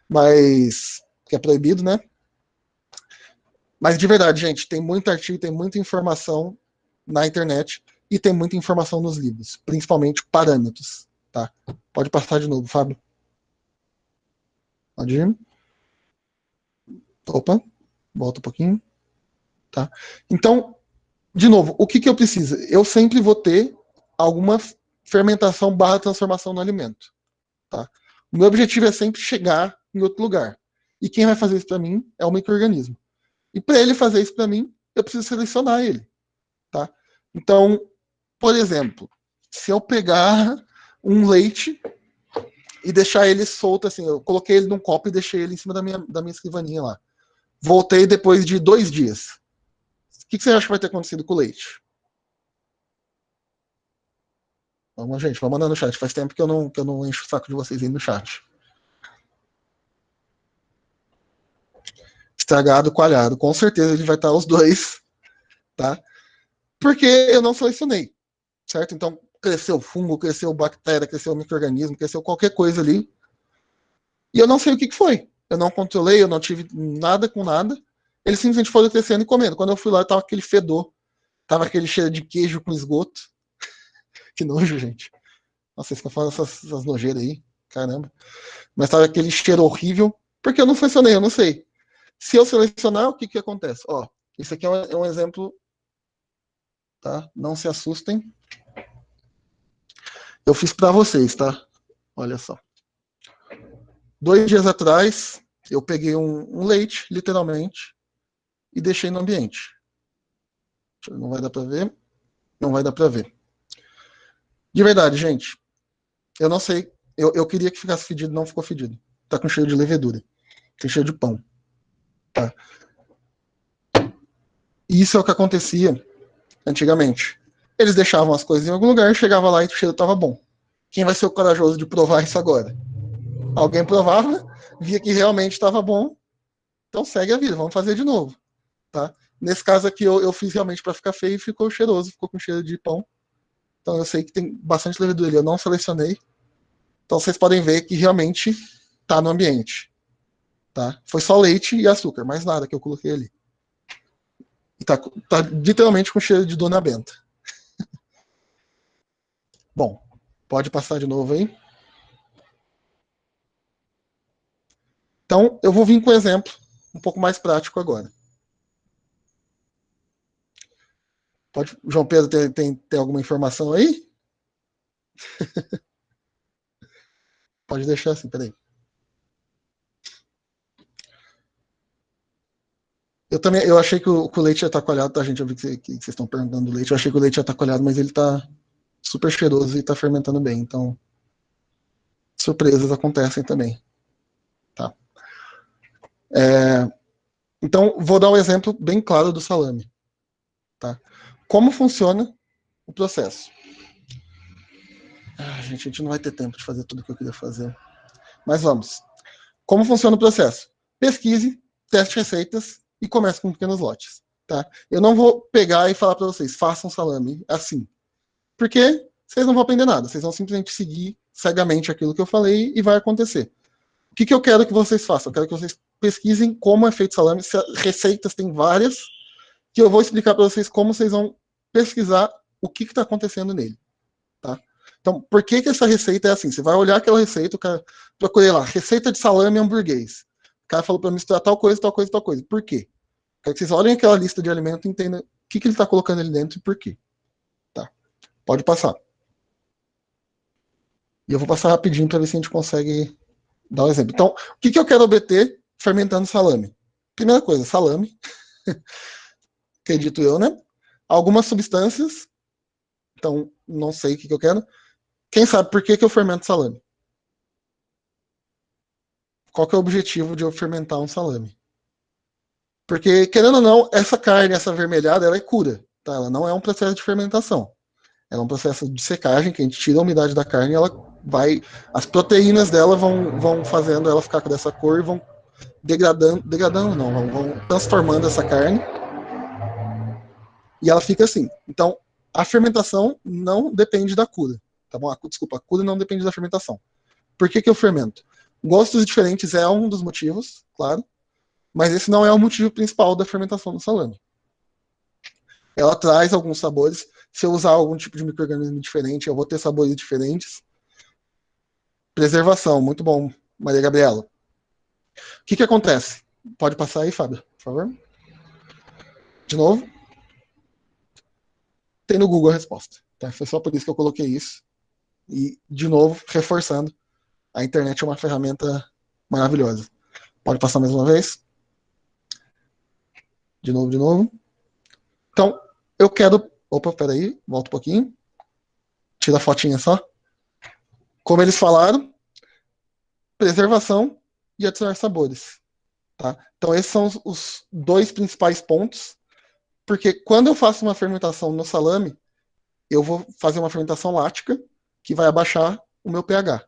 mas. Que é proibido, né? Mas de verdade, gente, tem muito artigo, tem muita informação na internet e tem muita informação nos livros, principalmente parâmetros. Tá? Pode passar de novo, Fábio. Pode ir. Opa, volta um pouquinho. Tá? Então, de novo, o que eu preciso? Eu sempre vou ter alguma fermentação barra transformação no alimento. Tá? O meu objetivo é sempre chegar em outro lugar. E quem vai fazer isso para mim é o micro-organismo. E para ele fazer isso para mim, eu preciso selecionar ele. Tá? Então, por exemplo, se eu pegar um leite e deixar ele solto, assim, eu coloquei ele num copo e deixei ele em cima da minha escrivaninha lá. Voltei depois de 2 dias. O que você acha que vai ter acontecido com o leite? Vamos, gente, vamos mandar no chat. Faz tempo que eu não encho o saco de vocês aí no chat. Estragado, coalhado. Com certeza ele vai estar os dois, tá? Porque eu não selecionei, certo? Então, cresceu fungo, cresceu bactéria, cresceu micro-organismo, cresceu qualquer coisa ali. E eu não sei o que foi. Eu não controlei, eu não tive nada com nada. Eles simplesmente foram crescendo e comendo. Quando eu fui lá, tava aquele fedor. Tava aquele cheiro de queijo com esgoto. Que nojo, gente. Nossa, vocês ficam falando essas nojeiras aí. Caramba. Mas tava aquele cheiro horrível. Porque eu não selecionei, eu não sei. Se eu selecionar, o que acontece? Ó, isso aqui é um exemplo, tá? Não se assustem. Eu fiz para vocês, tá? Olha só. 2 dias atrás, eu peguei um leite, literalmente, e deixei no ambiente. Não vai dar para ver? Não vai dar para ver. De verdade, gente, eu não sei. Eu queria que ficasse fedido, não ficou fedido. Tá com cheiro de levedura. Tem cheiro de pão. Tá? E isso é o que acontecia antigamente. Eles deixavam as coisas em algum lugar, chegava lá e o cheiro estava bom. Quem vai ser o corajoso de provar isso agora? Alguém provava, via que realmente estava bom, então segue a vida, vamos fazer de novo. Tá? Nesse caso aqui, eu fiz realmente para ficar feio e ficou cheiroso, ficou com cheiro de pão. Então eu sei que tem bastante levedura ali, eu não selecionei. Então vocês podem ver que realmente está no ambiente. Tá? Foi só leite e açúcar, mais nada que eu coloquei ali. E tá literalmente com cheiro de Dona Benta. Bom, pode passar de novo aí. Então, eu vou vir com um exemplo um pouco mais prático agora. João Pedro, tem alguma informação aí? Pode deixar assim, peraí. Eu achei que o leite ia estar coalhado, tá, gente? Eu vi que vocês estão perguntando do leite. Eu achei que o leite ia estar coalhado, mas ele está super cheiroso e está fermentando bem. Então, surpresas acontecem também. Tá? Então, vou dar um exemplo bem claro do salame. Tá? Como funciona o processo? Gente, a gente não vai ter tempo de fazer tudo o que eu queria fazer. Mas vamos. Como funciona o processo? Pesquise, teste receitas e comece com pequenos lotes. Tá? Eu não vou pegar e falar para vocês, façam salame assim. Porque vocês não vão aprender nada. Vocês vão simplesmente seguir cegamente aquilo que eu falei e vai acontecer. O que eu quero que vocês façam? Eu quero que vocês pesquisem como é feito salame. Receitas tem várias, que eu vou explicar para vocês como vocês vão pesquisar o que está acontecendo nele. Tá? Então, por que essa receita é assim? Você vai olhar aquela receita, o cara procurei lá, receita de salame hamburguês. O cara falou para misturar tal coisa, tal coisa, tal coisa. Por quê? Quero que vocês olhem aquela lista de alimentos e entendam o que ele está colocando ali dentro e por quê. Tá? Pode passar. E eu vou passar rapidinho para ver se a gente consegue dar um exemplo. Então, o que eu quero obter fermentando salame? Primeira coisa, salame. Acredito eu, né? Algumas substâncias. Então, não sei o que eu quero. Quem sabe por que eu fermento salame? Qual que é o objetivo de eu fermentar um salame? Porque, querendo ou não, essa carne, essa avermelhada, ela é cura. Tá? Ela não é um processo de fermentação. Ela é um processo de secagem, que a gente tira a umidade da carne e ela vai. As proteínas dela vão fazendo ela ficar com dessa cor e vão degradando não, vão transformando essa carne. E ela fica assim. Então, a fermentação não depende da cura. Tá bom? Desculpa, a cura não depende da fermentação. Por que eu fermento? Gostos diferentes é um dos motivos, claro, mas esse não é o motivo principal da fermentação do salame. Ela traz alguns sabores. Se eu usar algum tipo de micro-organismo diferente, eu vou ter sabores diferentes. Preservação, muito bom, Maria Gabriela. O que acontece? Pode passar aí, Fábio, por favor. De novo. Tem no Google a resposta. Tá? Foi só por isso que eu coloquei isso. E, de novo, reforçando, a internet é uma ferramenta maravilhosa. Pode passar mais uma vez. De novo, de novo. Então, eu quero. Opa, peraí, volta um pouquinho. Tira a fotinha só. Como eles falaram, preservação e adicionar sabores. Tá? Então, esses são os dois principais pontos. Porque quando eu faço uma fermentação no salame, eu vou fazer uma fermentação lática que vai abaixar o meu pH.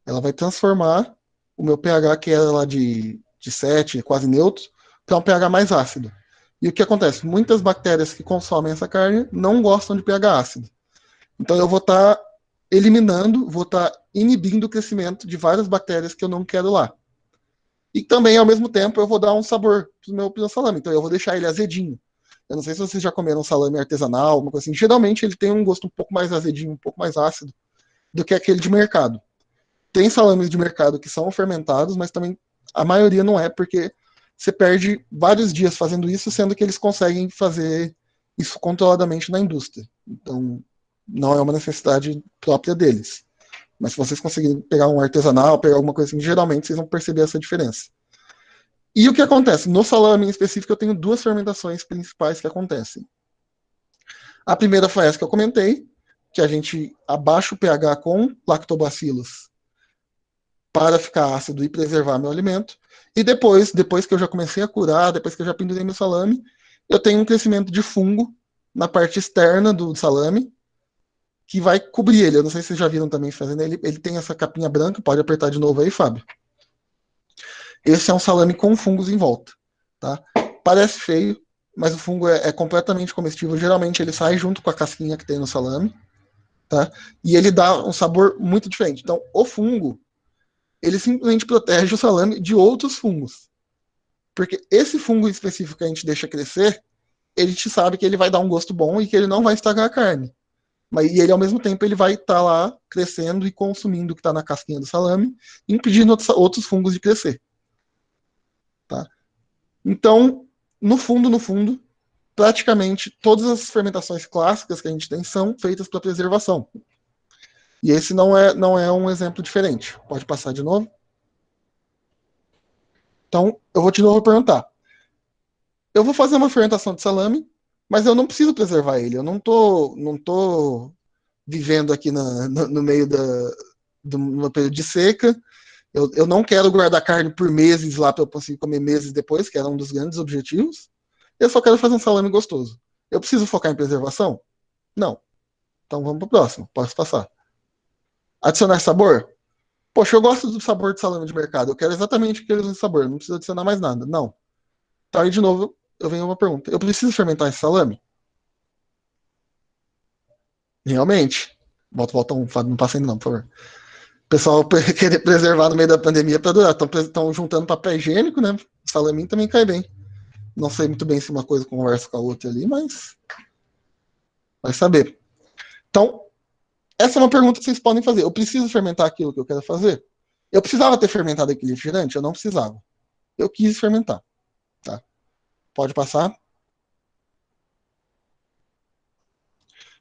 Ela vai transformar o meu pH, que era lá de 7, quase neutro, para um pH mais ácido. E o que acontece? Muitas bactérias que consomem essa carne não gostam de pH ácido. Então eu vou estar eliminando, vou estar inibindo o crescimento de várias bactérias que eu não quero lá. E também, ao mesmo tempo, eu vou dar um sabor pro meu salame. Então eu vou deixar ele azedinho. Eu não sei se vocês já comeram salame artesanal, alguma coisa assim. Geralmente ele tem um gosto um pouco mais azedinho, um pouco mais ácido do que aquele de mercado. Tem salames de mercado que são fermentados, mas também a maioria não é, porque você perde vários dias fazendo isso, sendo que eles conseguem fazer isso controladamente na indústria. Então, não é uma necessidade própria deles. Mas se vocês conseguirem pegar um artesanal, pegar alguma coisa assim, geralmente vocês vão perceber essa diferença. E o que acontece? No salame em específico, eu tenho duas fermentações principais que acontecem. A primeira foi essa que eu comentei, que a gente abaixa o pH com lactobacilos para ficar ácido e preservar meu alimento. E depois que eu já comecei a curar, depois que eu já pendurei meu salame, eu tenho um crescimento de fungo na parte externa do salame, que vai cobrir ele. Eu não sei se vocês já viram também fazendo ele. Ele tem essa capinha branca, pode apertar de novo aí, Fábio. Esse é um salame com fungos em volta. Tá? Parece feio, mas o fungo é completamente comestível. Geralmente ele sai junto com a casquinha que tem no salame. Tá? E ele dá um sabor muito diferente. Então, o fungo, ele simplesmente protege o salame de outros fungos. Porque esse fungo específico que a gente deixa crescer, ele te sabe que ele vai dar um gosto bom e que ele não vai estragar a carne. E ele, ao mesmo tempo, ele vai estar lá crescendo e consumindo o que está na casquinha do salame, impedindo outros fungos de crescer. Então, no fundo, praticamente todas as fermentações clássicas que a gente tem são feitas para preservação. E esse não é um exemplo diferente. Pode passar de novo? Então, eu vou de novo perguntar. Eu vou fazer uma fermentação de salame, mas eu não preciso preservar ele. Eu não tô vivendo aqui no meio do meu período de seca. Eu não quero guardar carne por meses lá para eu conseguir comer meses depois, que era um dos grandes objetivos. Eu só quero fazer um salame gostoso. Eu preciso focar em preservação? Não. Então vamos para o próximo. Posso passar. Adicionar sabor? Poxa, eu gosto do sabor de salame de mercado. Eu quero exatamente aquele sabor. Não preciso adicionar mais nada. Não. Então aí de novo eu venho uma pergunta. Eu preciso fermentar esse salame? Realmente. Volta um, não passa ainda não, por favor. O pessoal querer preservar no meio da pandemia para durar. Estão juntando papel higiênico, né? O salaminho também cai bem. Não sei muito bem se uma coisa conversa com a outra ali, mas vai saber. Então, essa é uma pergunta que vocês podem fazer. Eu preciso fermentar aquilo que eu quero fazer? Eu precisava ter fermentado aquele refrigerante? Eu não precisava. Eu quis fermentar. Tá? Pode passar.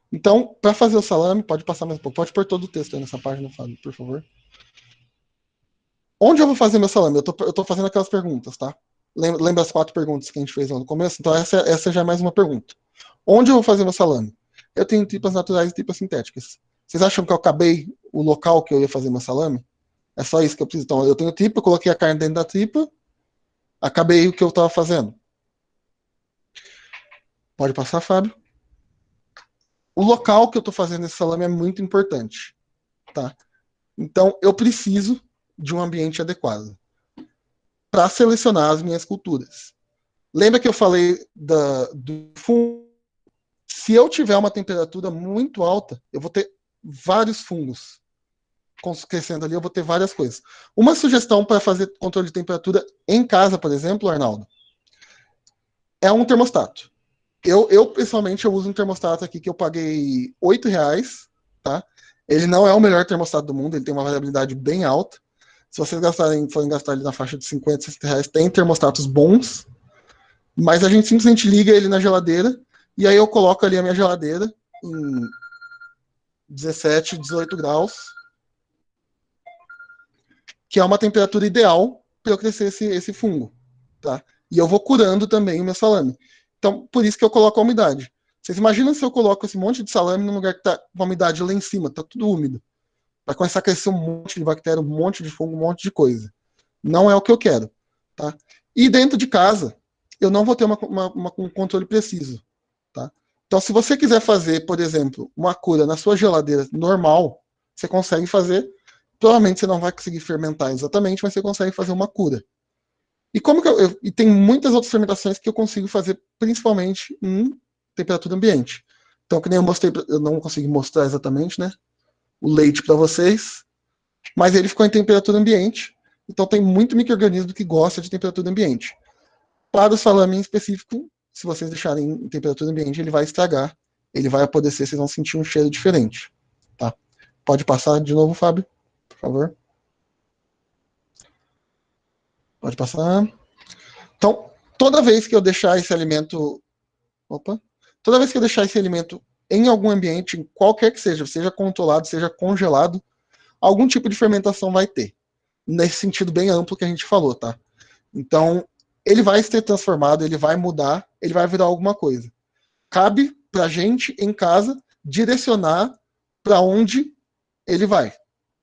Então, para fazer o salame, pode passar mais um pouco. Pode pôr todo o texto aí nessa página, Fábio, por favor. Onde eu vou fazer meu salame? Eu tô fazendo aquelas perguntas, tá? Lembra as 4 perguntas que a gente fez lá no começo? Então, essa já é mais uma pergunta. Onde eu vou fazer meu salame? Eu tenho tripas naturais e tripas sintéticas. Vocês acham que eu acabei o local que eu ia fazer meu salame? É só isso que eu preciso. Então, eu tenho tripa, eu coloquei a carne dentro da tripa, acabei o que eu estava fazendo. Pode passar, Fábio. O local que eu estou fazendo esse salame é muito importante, tá? Então, eu preciso de um ambiente adequado para selecionar as minhas culturas. Lembra que eu falei do fungo? Se eu tiver uma temperatura muito alta, eu vou ter vários fungos crescendo ali, eu vou ter várias coisas. Uma sugestão para fazer controle de temperatura em casa, por exemplo, Arnaldo, é um termostato. Pessoalmente, eu uso um termostato aqui que eu paguei R$ 8, tá? Ele não é o melhor termostato do mundo, ele tem uma variabilidade bem alta. Se vocês forem gastar ele na faixa de 50, R$ 60, tem termostatos bons, mas a gente simplesmente liga ele na geladeira, e aí eu coloco ali a minha geladeira em 17, 18 graus, que é uma temperatura ideal para eu crescer esse fungo, tá? E eu vou curando também o meu salame. Então, por isso que eu coloco a umidade. Vocês imaginam se eu coloco esse monte de salame num lugar que tá com a umidade lá em cima, tá tudo úmido. Vai começar a crescer um monte de bactéria, um monte de fungo, um monte de coisa. Não é o que eu quero, tá? E dentro de casa, eu não vou ter um controle preciso, tá? Então, se você quiser fazer, por exemplo, uma cura na sua geladeira normal, você consegue fazer. Provavelmente você não vai conseguir fermentar exatamente, mas você consegue fazer uma cura. E como que e tem muitas outras fermentações que eu consigo fazer, principalmente em temperatura ambiente. Então, que nem eu mostrei, eu não consegui mostrar exatamente, né? O leite para vocês, mas ele ficou em temperatura ambiente. Então, tem muito micro-organismo que gosta de temperatura ambiente. Para o salame em específico, se vocês deixarem em temperatura ambiente, ele vai estragar, ele vai apodrecer, vocês vão sentir um cheiro diferente. Tá? Pode passar de novo, Fábio, por favor. Pode passar. Então, toda vez que eu deixar esse alimento. Opa! Toda vez que eu deixar esse alimento em algum ambiente, em qualquer que seja controlado, seja congelado, algum tipo de fermentação vai ter. Nesse sentido bem amplo que a gente falou, tá? Então, ele vai ser transformado, ele vai mudar, ele vai virar alguma coisa. Cabe pra gente, em casa, direcionar para onde ele vai.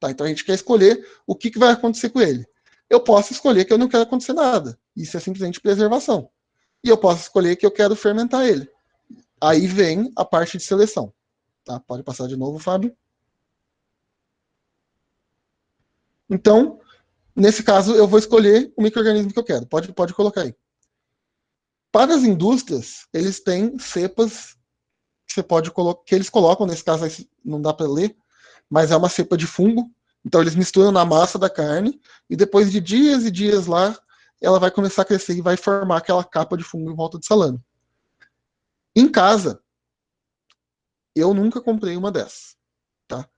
Tá? Então, a gente quer escolher o que vai acontecer com ele. Eu posso escolher que eu não quero acontecer nada. Isso é simplesmente preservação. E eu posso escolher que eu quero fermentar ele. Aí vem a parte de seleção. Tá? Pode passar de novo, Fábio. Então, nesse caso, eu vou escolher o micro-organismo que eu quero. Pode colocar aí. Para as indústrias, eles têm cepas que você pode colocar, que eles colocam, nesse caso não dá para ler, mas é uma cepa de fungo. Então eles misturam na massa da carne e depois de dias e dias lá, ela vai começar a crescer e vai formar aquela capa de fungo em volta do salame. Em casa, eu nunca comprei uma dessas, tá?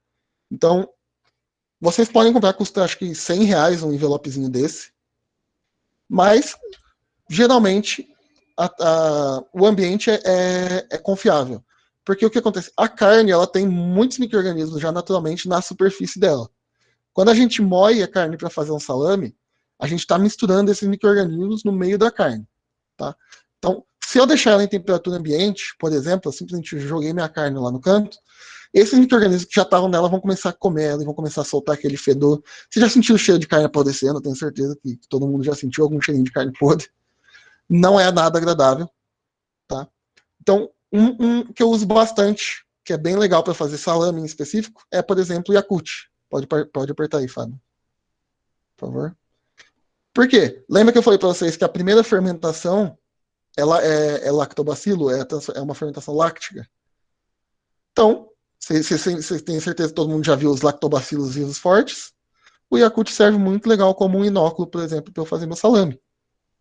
Então, vocês podem comprar, custa acho que R$ 100 um envelopezinho desse, mas geralmente o ambiente é confiável. Porque o que acontece? A carne, ela tem muitos micro-organismos já naturalmente na superfície dela. Quando a gente moe a carne para fazer um salame, a gente está misturando esses micro-organismos no meio da carne. Tá? Então, se eu deixar ela em temperatura ambiente, por exemplo, eu simplesmente joguei minha carne lá no canto, esses micro-organismos que já estavam nela vão começar a comer ela e vão começar a soltar aquele fedor. Você já sentiu o cheiro de carne apodrecendo? Eu tenho certeza que todo mundo já sentiu algum cheirinho de carne podre. Não é nada agradável. Tá? Então, um que eu uso bastante, que é bem legal para fazer salame em específico, é, por exemplo, o Yakult. Pode apertar aí, Fábio. Por favor. Por quê? Lembra que eu falei para vocês que a primeira fermentação ela é lactobacilo, é uma fermentação láctica. Então, você tem certeza que todo mundo já viu os lactobacilos vivos fortes? O Yakult serve muito legal como um inóculo, por exemplo, para eu fazer meu salame.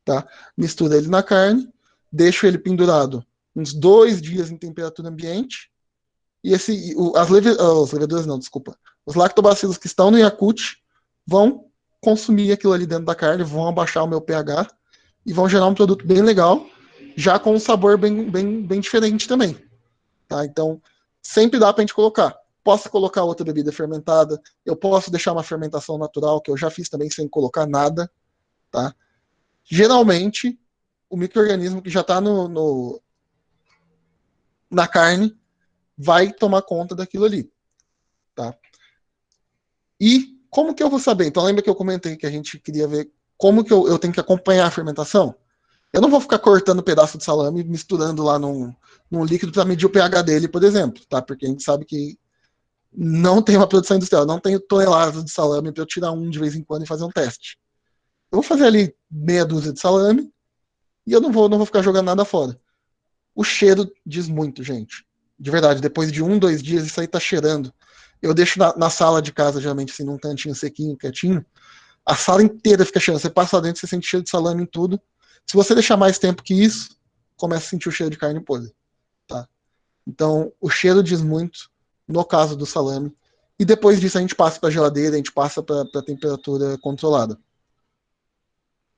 Tá? Mistura ele na carne, deixo ele pendurado uns 2 dias em temperatura ambiente, e as leveduras não, desculpa. Os lactobacilos que estão no Yakult vão consumir aquilo ali dentro da carne, vão abaixar o meu pH e vão gerar um produto bem legal, já com um sabor bem diferente também. Tá? Então, sempre dá para a gente colocar. Posso colocar outra bebida fermentada, eu posso deixar uma fermentação natural, que eu já fiz também sem colocar nada. Tá? Geralmente, o micro-organismo que já está na carne vai tomar conta daquilo ali. Tá? E como que eu vou saber? Então, lembra que eu comentei que a gente queria ver como que eu tenho que acompanhar a fermentação? Eu não vou ficar cortando pedaço de salame e misturando lá num líquido para medir o pH dele, por exemplo, tá? Porque a gente sabe que não tem uma produção industrial, não tenho toneladas de salame para eu tirar um de vez em quando e fazer um teste. Eu vou fazer ali meia dúzia de salame e eu não vou ficar jogando nada fora. O cheiro diz muito, gente. De verdade, depois de 2 dias, isso aí tá cheirando. Eu deixo na sala de casa, geralmente, assim, num cantinho sequinho, quietinho. A sala inteira fica cheirando. Você passa lá dentro, você sente cheiro de salame em tudo. Se você deixar mais tempo que isso, começa a sentir o cheiro de carne podre. Tá? Então, o cheiro diz muito, no caso do salame. E depois disso, a gente passa para a geladeira, a gente passa para a temperatura controlada.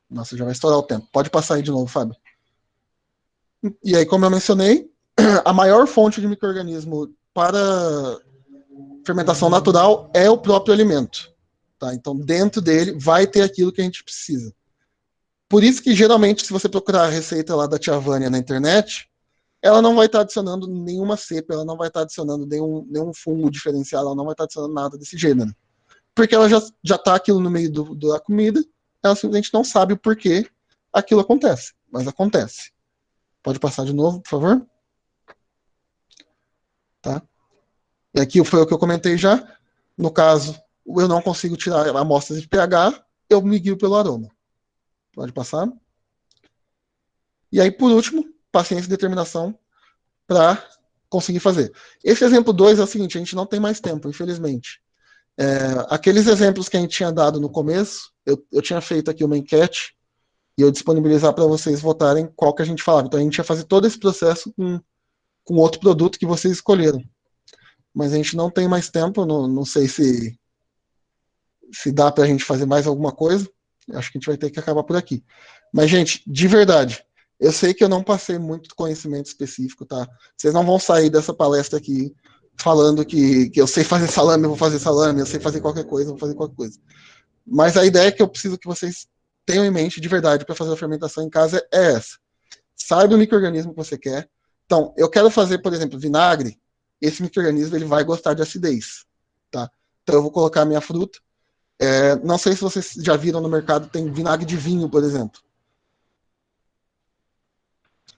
Nossa, já vai estourar o tempo. Pode passar aí de novo, Fábio. E aí, como eu mencionei, a maior fonte de micro-organismo para fermentação natural é o próprio alimento. Tá? Então, dentro dele vai ter aquilo que a gente precisa. Por isso que, geralmente, se você procurar a receita lá da Tia Vânia na internet, ela não vai estar adicionando nenhuma cepa, ela não vai estar adicionando nenhum fungo diferenciado, ela não vai estar adicionando nada desse gênero. Porque ela já está aquilo no meio da comida, ela simplesmente não sabe o porquê aquilo acontece, mas acontece. Pode passar de novo, por favor? Tá? E aqui foi o que eu comentei já. No caso, eu não consigo tirar amostras de pH, eu me guio pelo aroma. Pode passar. E aí, por último, paciência e determinação para conseguir fazer. Esse exemplo 2 é o seguinte, a gente não tem mais tempo, infelizmente. Aqueles exemplos que a gente tinha dado no começo, eu tinha feito aqui uma enquete e eu disponibilizar para vocês votarem qual que a gente falava. Então a gente ia fazer todo esse processo com outro produto que vocês escolheram. Mas a gente não tem mais tempo, não sei se dá para a gente fazer mais alguma coisa. Acho que a gente vai ter que acabar por aqui. Mas, gente, de verdade, eu sei que eu não passei muito conhecimento específico, tá? Vocês não vão sair dessa palestra aqui falando que eu sei fazer salame, eu vou fazer salame, eu sei fazer qualquer coisa, eu vou fazer qualquer coisa. Mas a ideia que eu preciso que vocês tenham em mente de verdade para fazer a fermentação em casa é essa. Saiba o micro-organismo que você quer. Então, eu quero fazer, por exemplo, vinagre. Esse micro-organismo ele vai gostar de acidez. Tá? Então, eu vou colocar a minha fruta. Não sei se vocês já viram no mercado, tem vinagre de vinho, por exemplo.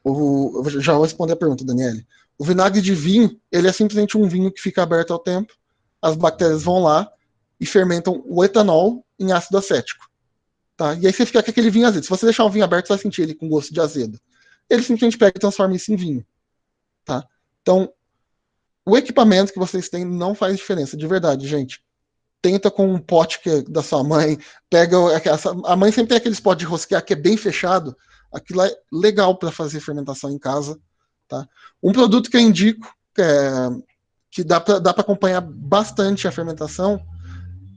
Eu já vou responder a pergunta, Daniele. O vinagre de vinho, ele é simplesmente um vinho que fica aberto ao tempo. As bactérias vão lá e fermentam o etanol em ácido acético. Tá? E aí você fica com aquele vinho azedo. Se você deixar um vinho aberto, você vai sentir ele com gosto de azedo. Ele simplesmente pega e transforma isso em vinho. Tá? Então, o equipamento que vocês têm não faz diferença, de verdade, gente. Tenta com um pote da sua mãe, a mãe sempre tem aqueles potes de rosquear que é bem fechado, aquilo é legal para fazer fermentação em casa. Tá? Um produto que eu indico, que dá para acompanhar bastante a fermentação,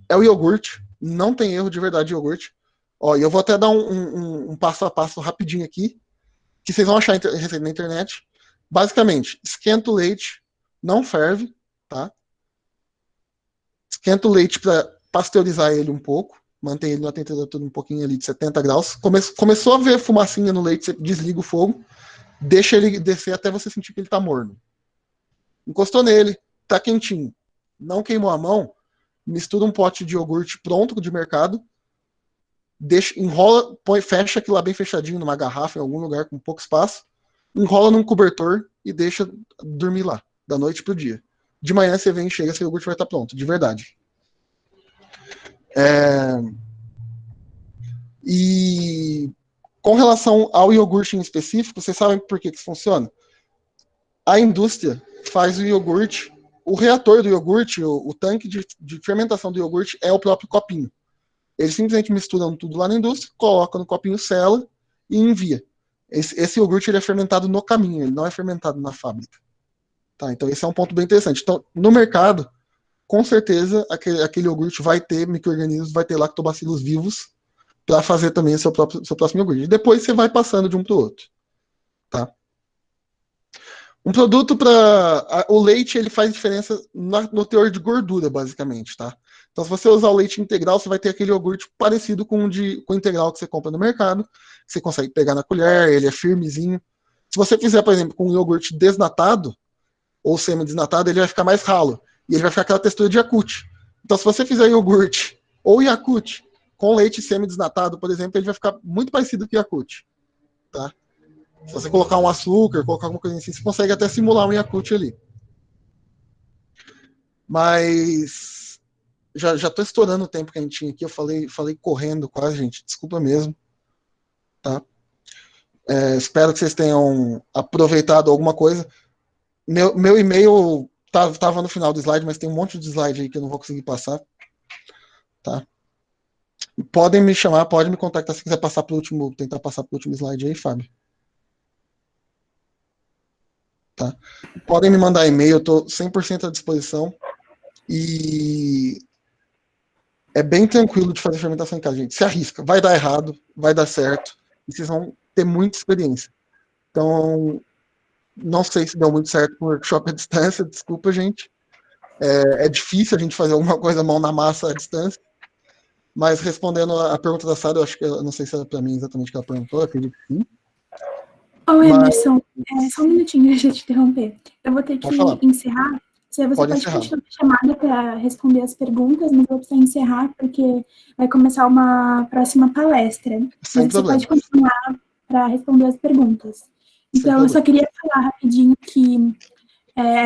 é o iogurte. Não tem erro de verdade iogurte. Ó, e eu vou até dar um passo a passo rapidinho aqui, que vocês vão achar receita na internet. Basicamente, esquenta o leite, não ferve, tá? Esquenta o leite para pasteurizar ele um pouco, mantém ele na temperatura um pouquinho ali de 70 graus. Começou a ver fumacinha no leite, você desliga o fogo, deixa ele descer até você sentir que ele tá morno. Encostou nele, tá quentinho, não queimou a mão, mistura um pote de iogurte pronto de mercado, deixa, enrola, fecha aquilo lá bem fechadinho numa garrafa, em algum lugar com pouco espaço, enrola num cobertor e deixa dormir lá, da noite pro dia. De manhã você vem e chega, seu iogurte vai estar pronto, de verdade. E com relação ao iogurte em específico, vocês sabem por que isso funciona? A indústria faz o iogurte, o reator do iogurte, o tanque de fermentação do iogurte é o próprio copinho. Eles simplesmente misturam tudo lá na indústria, colocam no copinho, sela e envia. Esse iogurte ele é fermentado no caminho, ele não é fermentado na fábrica. Tá, então esse é um ponto bem interessante. Então, no mercado, com certeza, aquele iogurte vai ter micro-organismos, vai ter lactobacilos vivos para fazer também o seu próximo iogurte. E depois você vai passando de um para o outro. Tá? Um produto para... O leite ele faz diferença no teor de gordura, basicamente. Tá? Então, se você usar o leite integral, você vai ter aquele iogurte parecido com o integral que você compra no mercado, que você consegue pegar na colher, ele é firmezinho. Se você fizer, por exemplo, com um iogurte desnatado, ou semi-desnatado, ele vai ficar mais ralo. E ele vai ficar aquela textura de Yakult. Então, se você fizer iogurte ou Yakult com leite semi-desnatado, por exemplo, ele vai ficar muito parecido com Yakult. Tá? Se você colocar um açúcar, colocar alguma coisa assim, você consegue até simular um Yakult ali. Mas já estou estourando o tempo que a gente tinha aqui. Eu falei correndo quase, gente. Desculpa mesmo. Tá? Espero que vocês tenham aproveitado alguma coisa. Meu e-mail estava no final do slide, mas tem um monte de slide aí que eu não vou conseguir passar. Tá? Podem me chamar, podem me contactar se quiser passar para o último, tentar passar para o último slide aí, Fábio. Tá? Podem me mandar e-mail, eu estou 100% à disposição. E é bem tranquilo de fazer fermentação em casa, gente. Se arrisca, vai dar errado, vai dar certo, e vocês vão ter muita experiência. Então, não sei se deu muito certo com o workshop à distância, desculpa, gente. É difícil a gente fazer alguma coisa mão na massa à distância. Mas respondendo a pergunta da Sara, eu não sei se era para mim exatamente o que ela perguntou, eu acredito que sim.
Ô, Emerson, só um minutinho, deixa eu te interromper. Eu vou ter que encerrar. Você
Pode
pode
encerrar.
continuar chamada para responder as perguntas, mas eu vou precisar encerrar porque vai começar uma próxima palestra.
Sem
Mas você
problema.
pode continuar para responder as perguntas. Então, eu só queria falar rapidinho que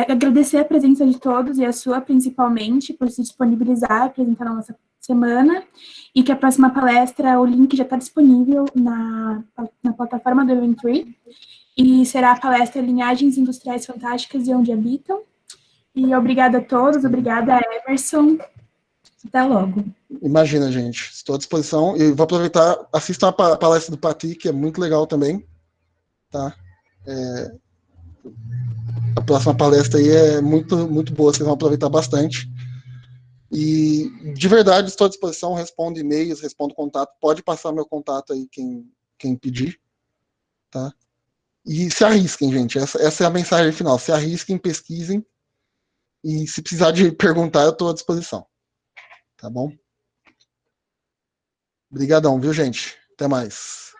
agradecer a presença de todos e a sua principalmente por se disponibilizar, apresentar a nossa semana, e que a próxima palestra, o link já está disponível na plataforma do Eventbrite, e será a palestra Linhagens Industriais Fantásticas e Onde Habitam. E obrigada a todos, obrigada a Emerson. Até logo.
Imagina, gente. Estou à disposição. E vou aproveitar, assistam a palestra do Pati, que é muito legal também. Tá? A próxima palestra aí é muito, muito boa, vocês vão aproveitar bastante. E, de verdade, estou à disposição, respondo e-mails, respondo contato. Pode passar meu contato aí, quem pedir. Tá? E se arrisquem, gente. Essa é a mensagem final. Se arrisquem, pesquisem. E se precisar de perguntar, eu estou à disposição. Tá bom? Obrigadão, viu, gente? Até mais.